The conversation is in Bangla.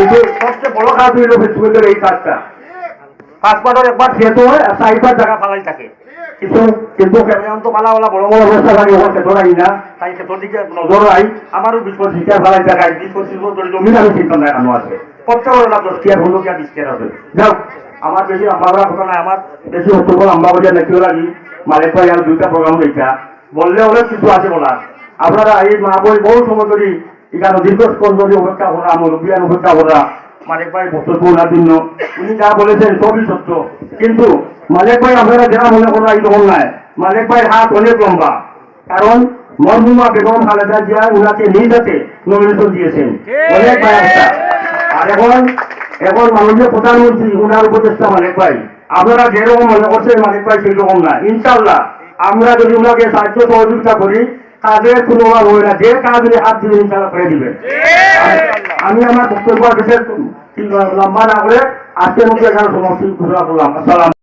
কিন্তু সবচেয়ে বড় কাজ হইল ফেসবুকের এই কাজটা। পাসপোর্টের একবার শেষ হয় আর 4-5 টাকা ফালাই থাকে, কিন্তু কিন্তু এখন তো পালাওয়ালা বড় বড় অবস্থা লাগে ওখানে ক্ষেত্র আই না, তাই ক্ষেত্রের দিকে নজর আই। আমারও 20-25 টাকা ফালাই টাকা 20-25 বছর জমিন আমি চিন্তা নাই আনো আছে, প্রত্যেকের লাভ 10 টাকা হলো কি 20 টাকা আছে। যাও আমার বেশি লম্বা করার কথা নাই, আমার বেশি বক্তব্য লম্বা করে নাকিও লাগি। মালিক ভাই আর 2টা প্রোগ্রাম এইটা বললে অনেক কিছু আছে বলার। আপনারা এই মা বই বহু সময় ধরে এখানে দীর্ঘক্ষণ ধরে অপেক্ষা করা, মুরব্বিয়ান অপেক্ষা করা মালিক ভাই বক্তব্য ওনার জন্য। উনি যা বলেছেন সবই সত্য, কিন্তু মালিক ভাই আপনারা যারা মনে করেন এই রকম নাই, মালিক ভাইয়ের হাত অনেক লম্বা। কারণ মরহুমা বেগম খালেদা জিয়া উনাকে নিজ হাতে নমিনেশন দিয়েছেন, অনেক ভাই একটা। আর এখন মাননীয় প্রধানমন্ত্রী উনার উপদেষ্টা মালিক ভাই। আপনারা যেরকম মনে করছেন মালিক ভাই সেই রকম না। ইনশাল্লাহ আমরা যদি উনাকে সাহায্য সহযোগিতা করি, কাজের কোনো অভাব হবে না, যে কাজ উনি হাত দিয়ে ইনশাল্লাহ করে দিবেন। আমি আমার বক্তব্য বিশেষ লম্বা না করে আজকের মধ্যে এখানে সমাপ্তি ঘোষণা করলাম। আসসালাম।